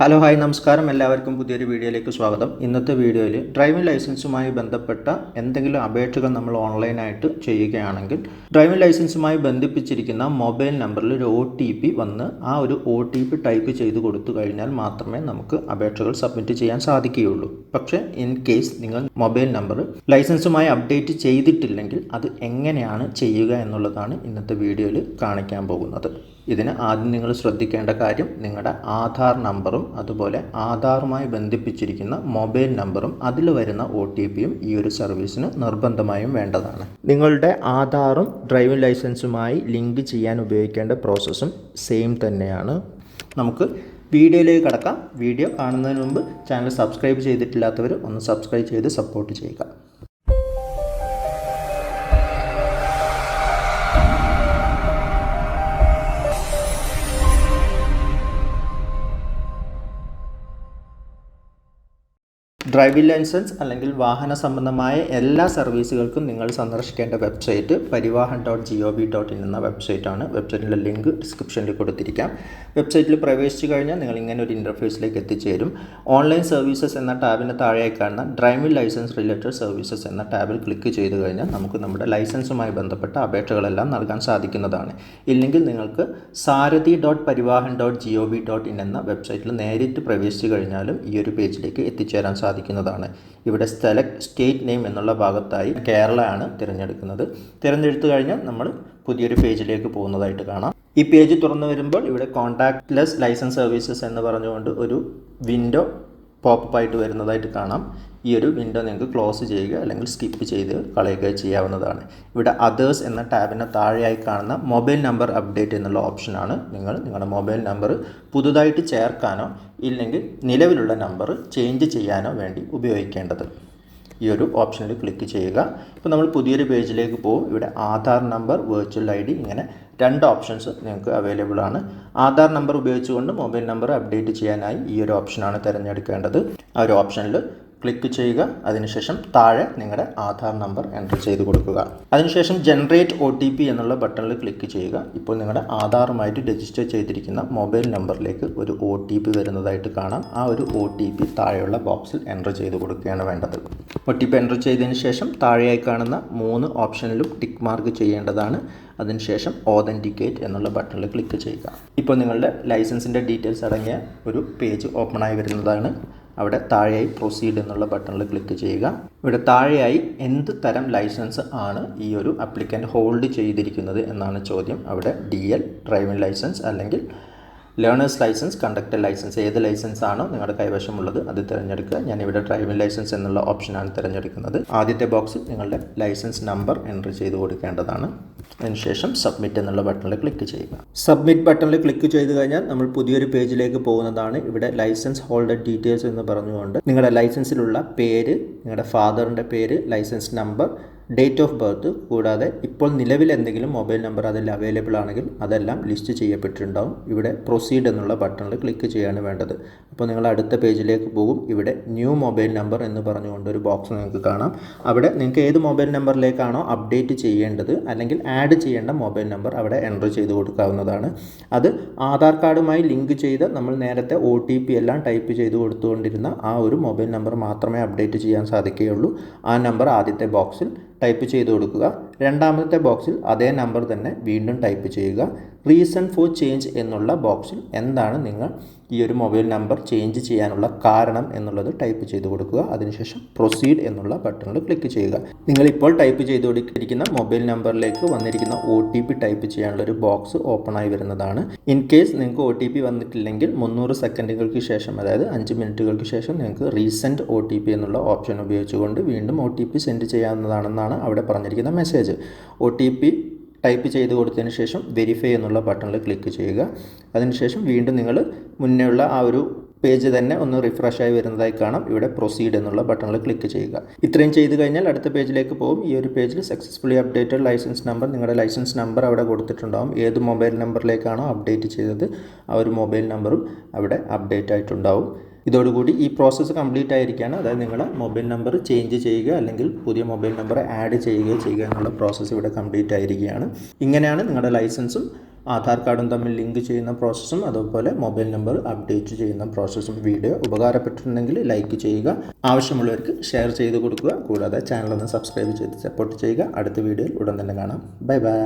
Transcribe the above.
Hello hi നമസ്കാരം. എല്ലാവർക്കും പുതിയൊരു വീഡിയോയിലേക്ക് സ്വാഗതം. ഇന്നത്തെ വീഡിയോയിൽ ഡ്രൈവിംഗ് ലൈസൻസുമായി ബന്ധപ്പെട്ട എന്തെങ്കിലും അപേക്ഷകൾ നമ്മൾ ഓൺലൈനായിട്ട് ചെയ്യുകയാണെങ്കിൽ ഡ്രൈവിംഗ് ലൈസൻസുമായി ബന്ധിപ്പിച്ചിരിക്കുന്ന മൊബൈൽ നമ്പറിൽ ഒരു OTP വന്ന് ആ ഒരു OTP ടൈപ്പ് ചെയ്ത് കൊടുത്തു കഴിഞ്ഞാൽ മാത്രമേ നമുക്ക് അപേക്ഷകൾ സബ്മിറ്റ് ചെയ്യാൻ സാധിക്കുകയുള്ളൂ. പക്ഷേ ഇൻ കേസ് നിങ്ങൾ മൊബൈൽ നമ്പർ ലൈസൻസുമായി അപ്ഡേറ്റ് ചെയ്തിട്ടില്ലെങ്കിൽ അത് എങ്ങനെയാണ് ചെയ്യുക എന്നുള്ളതാണ് ഇന്നത്തെ വീഡിയോയിൽ കാണിക്കാൻ പോകുന്നത്. ഇതിന് ആദ്യം നിങ്ങൾ ശ്രദ്ധിക്കേണ്ട കാര്യം നിങ്ങളുടെ ആധാർ നമ്പറും അതുപോലെ ആധാറുമായി ബന്ധിപ്പിച്ചിരിക്കുന്ന മൊബൈൽ നമ്പറും അതിൽ വരുന്ന OTPയും ഈ ഒരു സർവീസിന് നിർബന്ധമായും വേണ്ടതാണ്. നിങ്ങളുടെ ആധാറും ഡ്രൈവിംഗ് ലൈസൻസുമായി ലിങ്ക് ചെയ്യാൻ ഉപയോഗിക്കേണ്ട പ്രോസസ്സും സെയിം തന്നെയാണ്. നമുക്ക് വീഡിയോയിലേക്ക് കടക്കാം. വീഡിയോ കാണുന്നതിന് മുമ്പ് ചാനൽ സബ്സ്ക്രൈബ് ചെയ്തിട്ടില്ലാത്തവർ ഒന്ന് സബ്സ്ക്രൈബ് ചെയ്ത് സപ്പോർട്ട് ചെയ്യുക. ഡ്രൈവിംഗ് ലൈസൻസ് അല്ലെങ്കിൽ വാഹന സംബന്ധമായ എല്ലാ സർവീസുകൾക്കും നിങ്ങൾ സന്ദർശിക്കേണ്ട വെബ്സൈറ്റ് പരിവാഹൻ.gov.in എന്ന വെബ്സൈറ്റാണ്. വെബ്സൈറ്റിൻ്റെ ലിങ്ക് ഡിസ്ക്രിപ്ഷനിൽ കൊടുത്തിരിക്കാം. വെബ്സൈറ്റിൽ പ്രവേശിച്ചു കഴിഞ്ഞാൽ നിങ്ങൾ ഇങ്ങനെ ഒരു ഇൻ്റർഫേസിലേക്ക് എത്തിച്ചേരും. ഓൺലൈൻ സർവീസസ് എന്ന ടാബിന് താഴെയായി കാണുന്ന ഡ്രൈവിംഗ് ലൈസൻസ് റിലേറ്റഡ് സർവീസസ് എന്ന ടാബിൽ ക്ലിക്ക് ചെയ്ത് കഴിഞ്ഞാൽ നമുക്ക് നമ്മുടെ ലൈസൻസുമായി ബന്ധപ്പെട്ട അപേക്ഷകളെല്ലാം നൽകാൻ സാധിക്കുന്നതാണ്. ഇല്ലെങ്കിൽ നിങ്ങൾക്ക് സാരഥി.പരിവാഹൻ.gov.in എന്ന വെബ്സൈറ്റിൽ നേരിട്ട് പ്രവേശിച്ചു കഴിഞ്ഞാലും ഈ ഒരു പേജിലേക്ക് എത്തിച്ചേരാൻ സാധിക്കുന്നതാണ്. ഇവിടെ സെലക്ട് സ്റ്റേറ്റ് നെയിം എന്നുള്ള ഭാഗത്തായി കേരള ആണ് തിരഞ്ഞെടുത്തു കഴിഞ്ഞാൽ നമ്മൾ പുതിയൊരു പേജിലേക്ക് പോകുന്നതായിട്ട് കാണാം. ഈ പേജ് തുറന്നു വരുമ്പോൾ ഇവിടെ കോൺടാക്ട്ലെസ് ലൈസൻസ് സർവീസസ് എന്ന് പറഞ്ഞുകൊണ്ട് ഒരു വിൻഡോ പോപ്പപ്പ് ആയിട്ട് വരുന്നതായിട്ട് കാണാം. ഈ ഒരു വിൻഡോ നിങ്ങൾക്ക് ക്ലോസ് ചെയ്യുക അല്ലെങ്കിൽ സ്കിപ്പ് ചെയ്ത് കളയുകയോ ചെയ്യാവുന്നതാണ്. ഇവിടെ അതേഴ്സ് എന്ന ടാബിന് താഴെയായി കാണുന്ന മൊബൈൽ നമ്പർ അപ്ഡേറ്റ് എന്നുള്ള ഓപ്ഷനാണ് നിങ്ങളുടെ മൊബൈൽ നമ്പർ പുതുതായിട്ട് ചേർക്കാനോ ഇല്ലെങ്കിൽ നിലവിലുള്ള നമ്പർ ചേഞ്ച് ചെയ്യാനോ വേണ്ടി ഉപയോഗിക്കേണ്ടത്. ഈ ഒരു ഓപ്ഷനിൽ ക്ലിക്ക് ചെയ്യുക. ഇപ്പോൾ നമ്മൾ പുതിയൊരു പേജിലേക്ക് പോകും. ഇവിടെ ആധാർ നമ്പർ, വെർച്വൽ ID ഇങ്ങനെ രണ്ട് ഓപ്ഷൻസ് നിങ്ങൾക്ക് അവൈലബിൾ ആണ്. ആധാർ നമ്പർ ഉപയോഗിച്ചുകൊണ്ട് മൊബൈൽ നമ്പർ അപ്ഡേറ്റ് ചെയ്യാനായി ഈ ഒരു ഓപ്ഷനാണ് തിരഞ്ഞെടുക്കേണ്ടത്. ആ ഒരു ഓപ്ഷനിൽ ക്ലിക്ക് ചെയ്യുക. അതിനുശേഷം താഴെ നിങ്ങളുടെ ആധാർ നമ്പർ എൻ്റർ ചെയ്ത് കൊടുക്കുക. അതിനുശേഷം ജനറേറ്റ് OTP എന്നുള്ള ബട്ടണിൽ ക്ലിക്ക് ചെയ്യുക. ഇപ്പോൾ നിങ്ങളുടെ ആധാറുമായിട്ട് രജിസ്റ്റർ ചെയ്തിരിക്കുന്ന മൊബൈൽ നമ്പറിലേക്ക് ഒരു OTP വരുന്നതായിട്ട് കാണാം. ആ ഒരു OTP താഴെയുള്ള ബോക്സിൽ എൻ്റർ ചെയ്ത് കൊടുക്കുകയാണ് വേണ്ടത്. OTP എൻ്റർ ചെയ്തതിന് ശേഷം താഴെയായി കാണുന്ന 3 ഓപ്ഷനിലും ടിക്ക് മാർക്ക് ചെയ്യേണ്ടതാണ്. അതിനുശേഷം ഓതൻറ്റിക്കേറ്റ് എന്നുള്ള ബട്ടണിൽ ക്ലിക്ക് ചെയ്യുക. ഇപ്പോൾ നിങ്ങളുടെ ലൈസൻസിൻ്റെ ഡീറ്റെയിൽസ് അടങ്ങിയ ഒരു പേജ് ഓപ്പണായി വരുന്നതാണ്. അവിടെ താഴെയായി പ്രൊസീഡ് എന്നുള്ള ബട്ടണിൽ ക്ലിക്ക് ചെയ്യുക. ഇവിടെ താഴെയായി എന്ത് തരം ലൈസൻസ് ആണ് ഈ ഒരു അപ്ലിക്കൻ്റ് ഹോൾഡ് ചെയ്തിരിക്കുന്നത് എന്നാണ് ചോദ്യം. അവിടെ DL ഡ്രൈവിംഗ് ലൈസൻസ് അല്ലെങ്കിൽ ലേണേഴ്സ് ലൈസൻസ്, കണ്ടക്ടർ ലൈസൻസ്, ഏത് ലൈസൻസ് ആണോ നിങ്ങളുടെ കൈവശമുള്ളത് അത് തിരഞ്ഞെടുക്കുക. ഞാനിവിടെ ഡ്രൈവിംഗ് ലൈസൻസ് എന്നുള്ള ഓപ്ഷനാണ് തിരഞ്ഞെടുക്കുന്നത്. ആദ്യത്തെ ബോക്സിൽ നിങ്ങളുടെ ലൈസൻസ് നമ്പർ എൻ്റർ ചെയ്ത് കൊടുക്കേണ്ടതാണ്. അതിനുശേഷം സബ്മിറ്റ് എന്നുള്ള ബട്ടണിൽ ക്ലിക്ക് ചെയ്യുക. സബ്മിറ്റ് ബട്ടണിൽ ക്ലിക്ക് ചെയ്ത് കഴിഞ്ഞാൽ നമ്മൾ പുതിയൊരു പേജിലേക്ക് പോകുന്നതാണ്. ഇവിടെ ലൈസൻസ് ഹോൾഡർ ഡീറ്റെയിൽസ് എന്ന് പറഞ്ഞുകൊണ്ട് നിങ്ങളുടെ ലൈസൻസിലുള്ള പേര്, നിങ്ങളുടെ ഫാദറിൻ്റെ പേര്, licence number, date of birth കൂടാതെ ഇപ്പോൾ നിലവിൽ എന്തെങ്കിലും മൊബൈൽ നമ്പർ അതിൽ അവൈലബിൾ ആണെങ്കിൽ അതെല്ലാം ലിസ്റ്റ് ചെയ്യപ്പെട്ടിട്ടുണ്ടാവും. ഇവിടെ പ്രൊസീഡ് എന്നുള്ള ബട്ടണിൽ ക്ലിക്ക് ചെയ്യാണ് വേണ്ടത്. അപ്പോൾ നിങ്ങൾ അടുത്ത പേജിലേക്ക് പോകും. ഇവിടെ ന്യൂ മൊബൈൽ നമ്പർ എന്ന് പറഞ്ഞുകൊണ്ട് ഒരു ബോക്സ് നിങ്ങൾക്ക് കാണാം. അവിടെ നിങ്ങൾക്ക് ഏത് മൊബൈൽ നമ്പറിലേക്കാണോ അപ്ഡേറ്റ് ചെയ്യേണ്ടത് അല്ലെങ്കിൽ ആഡ് ചെയ്യേണ്ട മൊബൈൽ നമ്പർ അവിടെ എൻ്റർ ചെയ്ത് കൊടുക്കാവുന്നതാണ്. അത് ആധാർ കാർഡുമായി ലിങ്ക് ചെയ്ത് നമ്മൾ നേരത്തെ OTP എല്ലാം ടൈപ്പ് ചെയ്ത് കൊടുത്തുകൊണ്ടിരുന്ന ആ ഒരു മൊബൈൽ നമ്പർ മാത്രമേ അപ്ഡേറ്റ് ചെയ്യാൻ സാധിക്കുകയുള്ളൂ. ആ നമ്പർ ആദ്യത്തെ ബോക്സിൽ ടൈപ്പ് ചെയ്ത് കൊടുക്കുക. രണ്ടാമത്തെ ബോക്സിൽ അതേ നമ്പർ തന്നെ വീണ്ടും ടൈപ്പ് ചെയ്യുക. റീസൺ ഫോർ ചേഞ്ച് എന്നുള്ള ബോക്സിൽ എന്താണ് നിങ്ങൾ ഈ ഒരു മൊബൈൽ നമ്പർ ചേഞ്ച് ചെയ്യാനുള്ള കാരണം എന്നുള്ളത് ടൈപ്പ് ചെയ്ത് കൊടുക്കുക. അതിനുശേഷം പ്രൊസീഡ് എന്നുള്ള ബട്ടണിൽ ക്ലിക്ക് ചെയ്യുക. നിങ്ങളിപ്പോൾ ടൈപ്പ് ചെയ്ത് കൊടുത്തിരിക്കുന്ന മൊബൈൽ നമ്പറിലേക്ക് വന്നിരിക്കുന്ന OTP ടൈപ്പ് ചെയ്യാനുള്ള ഒരു ബോക്സ് ഓപ്പണായി വരുന്നതാണ്. ഇൻ കേസ് നിങ്ങൾക്ക് OTP വന്നിട്ടില്ലെങ്കിൽ 300 സെക്കൻഡുകൾക്ക് ശേഷം, അതായത് 5 മിനിറ്റുകൾക്ക് ശേഷം നിങ്ങൾക്ക് റീസെൻറ്റ് OTP എന്നുള്ള ഓപ്ഷൻ ഉപയോഗിച്ചുകൊണ്ട് വീണ്ടും OTP സെൻഡ് ചെയ്യാവുന്നതാണെന്നാണ് അവിടെ പറഞ്ഞിരിക്കുന്ന മെസ്സേജ്. OTP ടൈപ്പ് ചെയ്ത് കൊടുത്തതിന് ശേഷം വെരിഫൈ എന്നുള്ള ബട്ടണിൽ ക്ലിക്ക് ചെയ്യുക. അതിനുശേഷം വീണ്ടും നിങ്ങൾ മുന്നേ ഉള്ള ആ ഒരു പേജ് തന്നെ ഒന്ന് റിഫ്രഷായി വരുന്നതായി കാണാം. ഇവിടെ പ്രൊസീഡ് എന്നുള്ള ബട്ടണിൽ ക്ലിക്ക് ചെയ്യുക. ഇത്രയും ചെയ്ത് കഴിഞ്ഞാൽ അടുത്ത പേജിലേക്ക് പോകും. ഈ ഒരു പേജിൽ സക്സസ്ഫുള്ളി അപ്ഡേറ്റഡ് ലൈസൻസ് നമ്പർ, നിങ്ങളുടെ ലൈസൻസ് നമ്പർ അവിടെ കൊടുത്തിട്ടുണ്ടാകും. ഏത് മൊബൈൽ നമ്പറിലേക്കാണോ അപ്ഡേറ്റ് ചെയ്തത് ആ ഒരു മൊബൈൽ നമ്പറും അവിടെ അപ്ഡേറ്റ് ആയിട്ടുണ്ടാവും. ഇതോടുകൂടി ഈ പ്രോസസ്സ് കംപ്ലീറ്റ് ആയിരിക്കുകയാണ്. അതായത് നിങ്ങളുടെ മൊബൈൽ നമ്പർ ചേഞ്ച് ചെയ്യുക അല്ലെങ്കിൽ പുതിയ മൊബൈൽ നമ്പർ ആഡ് ചെയ്യുക എന്നുള്ള പ്രോസസ്സ് ഇവിടെ കംപ്ലീറ്റ് ആയിരിക്കുകയാണ്. ഇങ്ങനെയാണ് നിങ്ങളുടെ ലൈസൻസും ആധാർ കാർഡും തമ്മിൽ ലിങ്ക് ചെയ്യുന്ന പ്രോസസ്സും അതുപോലെ മൊബൈൽ നമ്പർ അപ്ഡേറ്റ് ചെയ്യുന്ന പ്രോസസ്സും. വീഡിയോ ഉപകാരപ്പെട്ടിട്ടുണ്ടെങ്കിൽ ലൈക്ക് ചെയ്യുക, ആവശ്യമുള്ളവർക്ക് ഷെയർ ചെയ്ത് കൊടുക്കുക. കൂടാതെ ചാനൽ ഒന്ന് സബ്സ്ക്രൈബ് ചെയ്ത് സപ്പോർട്ട് ചെയ്യുക. അടുത്ത വീഡിയോയിൽ ഉടൻ തന്നെ കാണാം. Bye bye.